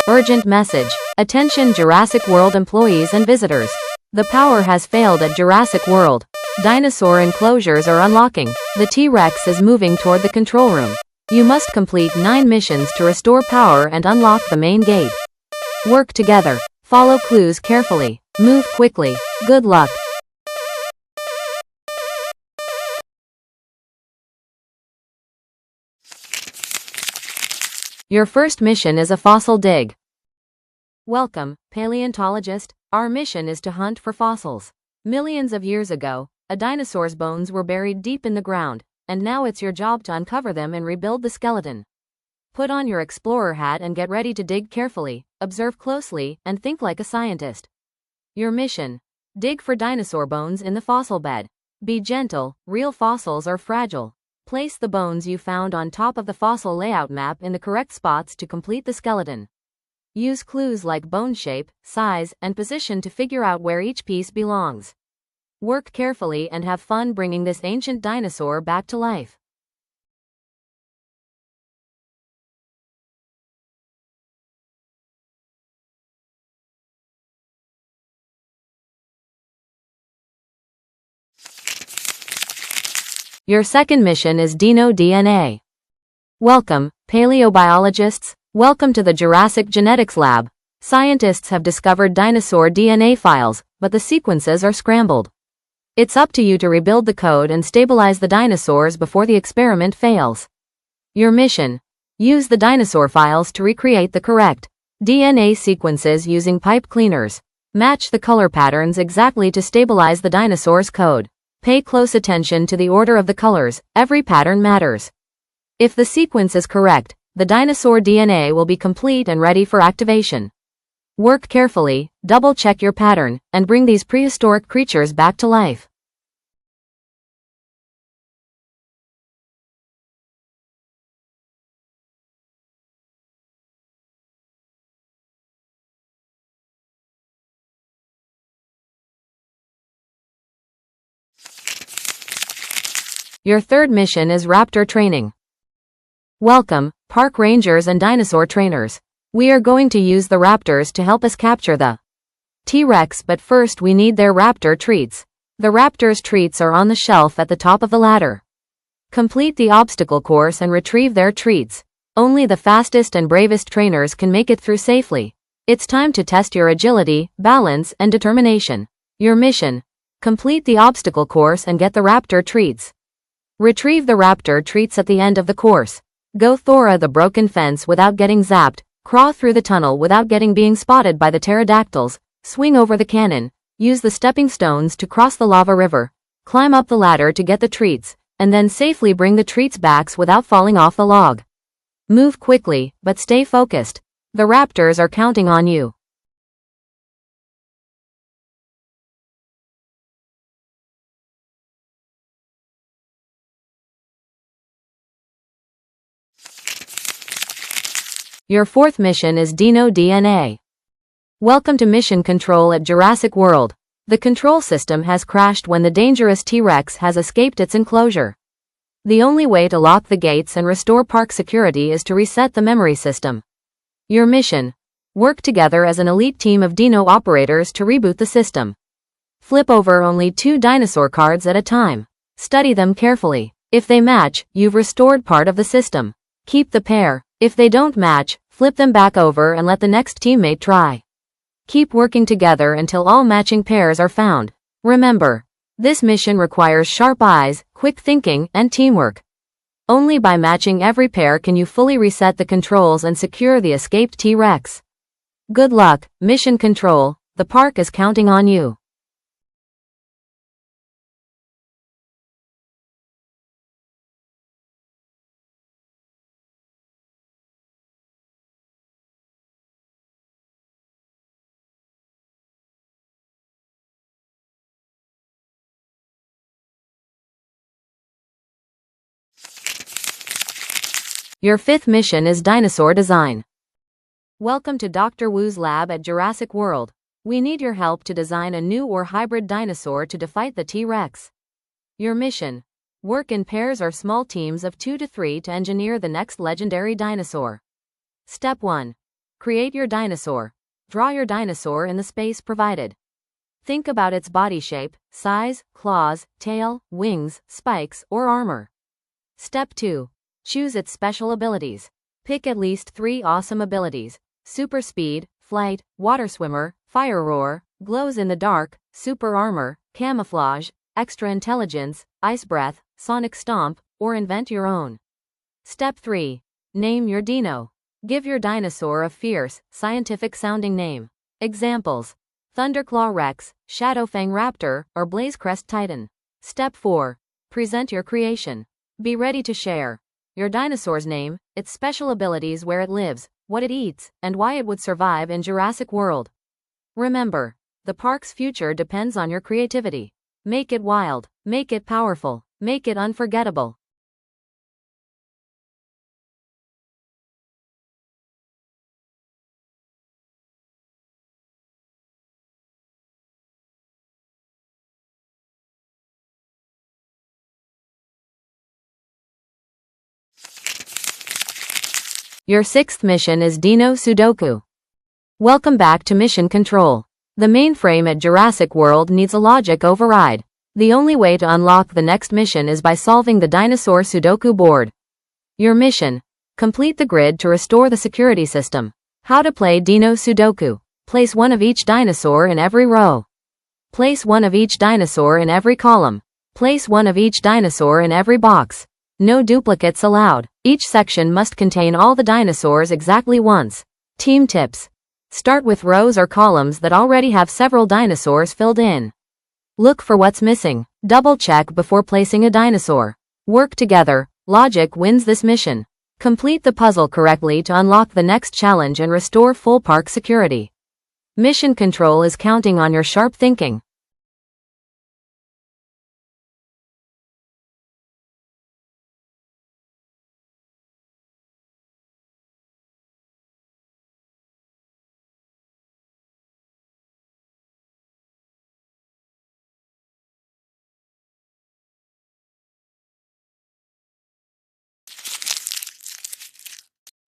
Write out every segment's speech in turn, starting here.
Urgent message. Attention Jurassic World employees and visitors. The power has failed at Jurassic World. Dinosaur enclosures are unlocking. The T-Rex is moving toward the control room. You must complete 9 missions to restore power and unlock the main gate. Work together. Follow clues carefully. Move quickly. Good luck. Your first mission is a fossil dig. Welcome, paleontologist. Our mission is to hunt for fossils. Millions of years ago, a dinosaur's bones were buried deep in the ground, and now it's your job to uncover them and rebuild the skeleton. Put on your explorer hat and get ready to dig carefully, observe closely, and think like a scientist. Your mission: dig for dinosaur bones in the fossil bed. Be gentle, real fossils are fragile. Place the bones you found on top of the fossil layout map in the correct spots to complete the skeleton. Use clues like bone shape, size, and position to figure out where each piece belongs. Work carefully and have fun bringing this ancient dinosaur back to life. Your second mission is Dino DNA. Welcome, paleobiologists. Welcome to the Jurassic Genetics Lab. Scientists have discovered dinosaur DNA files, but the sequences are scrambled. It's up to you to rebuild the code and stabilize the dinosaurs before the experiment fails. Your mission: use the dinosaur files to recreate the correct DNA sequences using pipe cleaners. Match the color patterns exactly to stabilize the dinosaur's code. Pay close attention to the order of the colors, every pattern matters. If the sequence is correct, the dinosaur DNA will be complete and ready for activation. Work carefully, double-check your pattern, and bring these prehistoric creatures back to life. Your third mission is Raptor Training. Welcome, park rangers and dinosaur trainers. We are going to use the raptors to help us capture the T-Rex, but first we need their raptor treats. The raptors' treats are on the shelf at the top of the ladder. Complete the obstacle course and retrieve their treats. Only the fastest and bravest trainers can make it through safely. It's time to test your agility, balance, and determination. Your mission: complete the obstacle course and get the raptor treats. Retrieve the raptor treats at the end of the course. Go through the broken fence without getting zapped, crawl through the tunnel without being spotted by the pterodactyls, swing over the cannon, use the stepping stones to cross the lava river, climb up the ladder to get the treats, and then safely bring the treats back without falling off the log. Move quickly, but stay focused. The raptors are counting on you. Your fourth mission is Dino DNA. Welcome to Mission Control at Jurassic World. The control system has crashed when the dangerous T-Rex has escaped its enclosure. The only way to lock the gates and restore park security is to reset the memory system. Your mission: work together as an elite team of Dino operators to reboot the system. Flip over only 2 dinosaur cards at a time. Study them carefully. If they match, you've restored part of the system. Keep the pair. If they don't match, flip them back over and let the next teammate try. Keep working together until all matching pairs are found. Remember, this mission requires sharp eyes, quick thinking, and teamwork. Only by matching every pair can you fully reset the controls and secure the escaped T-Rex. Good luck, Mission Control. The park is counting on you. Your fifth mission is Dinosaur Design. Welcome to Dr. Wu's lab at Jurassic World. We need your help to design a new or hybrid dinosaur to defy the T-Rex. Your mission: work in pairs or small teams of 2 to 3 to engineer the next legendary dinosaur. Step 1. Create your dinosaur. Draw your dinosaur in the space provided. Think about its body shape, size, claws, tail, wings, spikes, or armor. Step 2. Choose its special abilities. Pick at least 3 awesome abilities: super speed, flight, water swimmer, fire roar, glows in the dark, super armor, camouflage, extra intelligence, ice breath, sonic stomp, or invent your own. Step 3. Name your dino. Give your dinosaur a fierce, scientific-sounding name. Examples: Thunderclaw Rex, Shadowfang Raptor, or Blazecrest Titan. Step 4. Present your creation. Be ready to share your dinosaur's name, its special abilities, where it lives, what it eats, and why it would survive in Jurassic World. Remember, the park's future depends on your creativity. Make it wild, make it powerful, make it unforgettable. Your 6th mission is Dino Sudoku. Welcome back to Mission Control. The mainframe at Jurassic World needs a logic override. The only way to unlock the next mission is by solving the Dinosaur Sudoku board. Your mission: complete the grid to restore the security system. How to play Dino Sudoku. Place one of each dinosaur in every row. Place one of each dinosaur in every column. Place one of each dinosaur in every box. No duplicates allowed. Each section must contain all the dinosaurs exactly once. Team tips: start with rows or columns that already have several dinosaurs filled in. Look for what's missing. Double check before placing a dinosaur. Work together. Logic wins this mission. Complete the puzzle correctly to unlock the next challenge and restore full park security. Mission Control is counting on your sharp thinking.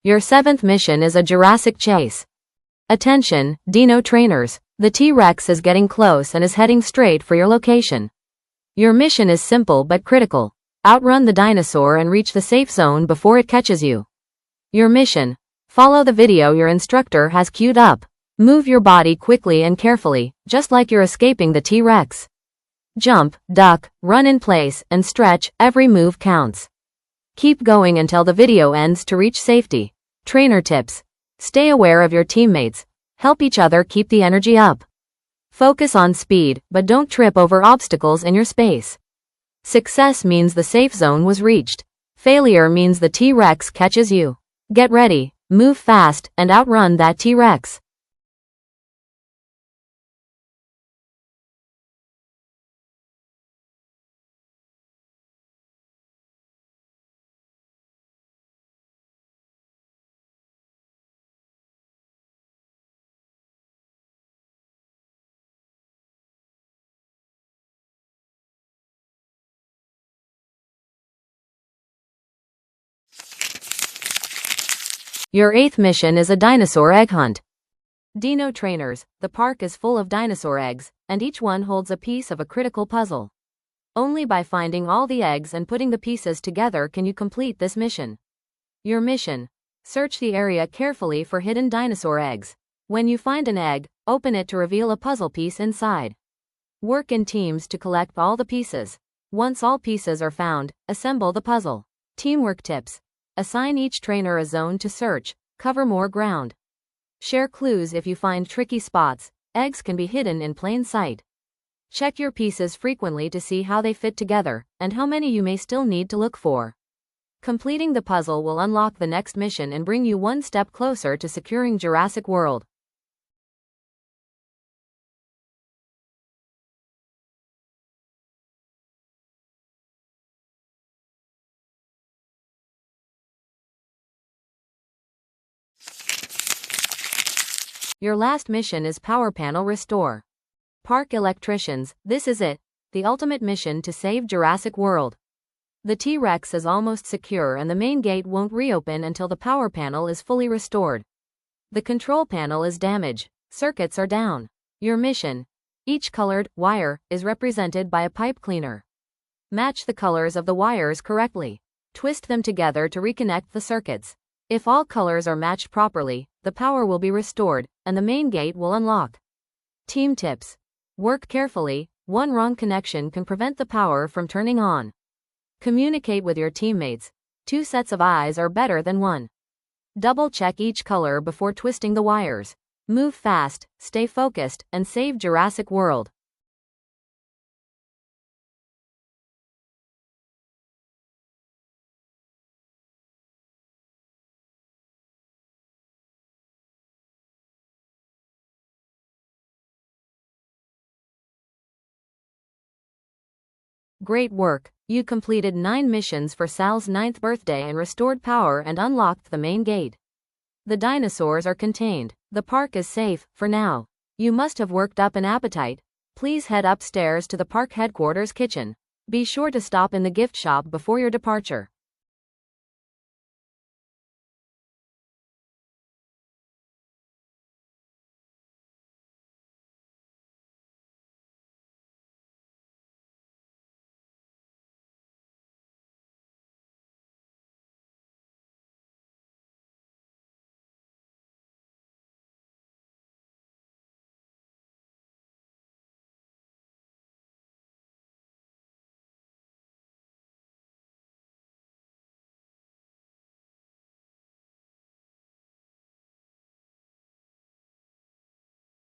Your 7th mission is a Jurassic Chase. Attention, Dino trainers. The T-Rex is getting close and is heading straight for your location. Your mission is simple but critical. Outrun the dinosaur and reach the safe zone before it catches you. Your mission: follow the video your instructor has queued up. Move your body quickly and carefully, just like you're escaping the T-Rex. Jump, duck, run in place, and stretch. Every move counts. Keep going until the video ends to reach safety. Trainer tips: stay aware of your teammates. Help each other keep the energy up. Focus on speed, but don't trip over obstacles in your space. Success means the safe zone was reached. Failure means the T-Rex catches you. Get ready, move fast, and outrun that T-Rex. Your 8th mission is a dinosaur egg hunt. Dino trainers, the park is full of dinosaur eggs, and each one holds a piece of a critical puzzle. Only by finding all the eggs and putting the pieces together can you complete this mission. Your mission: search the area carefully for hidden dinosaur eggs. When you find an egg, open it to reveal a puzzle piece inside. Work in teams to collect all the pieces. Once all pieces are found, assemble the puzzle. Teamwork tips: assign each trainer a zone to search, cover more ground. Share clues if you find tricky spots. Eggs can be hidden in plain sight. Check your pieces frequently to see how they fit together, and how many you may still need to look for. Completing the puzzle will unlock the next mission and bring you one step closer to securing Jurassic World. Your last mission is Power Panel Restore. Park electricians, this is it, the ultimate mission to save Jurassic World. The T-Rex is almost secure and the main gate won't reopen until the power panel is fully restored. The control panel is damaged. Circuits are down. Your mission. Each colored wire is represented by a pipe cleaner. Match the colors of the wires correctly. Twist them together to reconnect the circuits. If all colors are matched properly, the power will be restored, and the main gate will unlock. Team tips. Work carefully. One wrong connection can prevent the power from turning on. Communicate with your teammates. 2 sets of eyes are better than 1. Double-check each color before twisting the wires. Move fast, stay focused, and save Jurassic World. Great work! You completed 9 missions for Sal's 9th birthday and restored power and unlocked the main gate. The dinosaurs are contained. The park is safe, for now. You must have worked up an appetite. Please head upstairs to the park headquarters kitchen. Be sure to stop in the gift shop before your departure.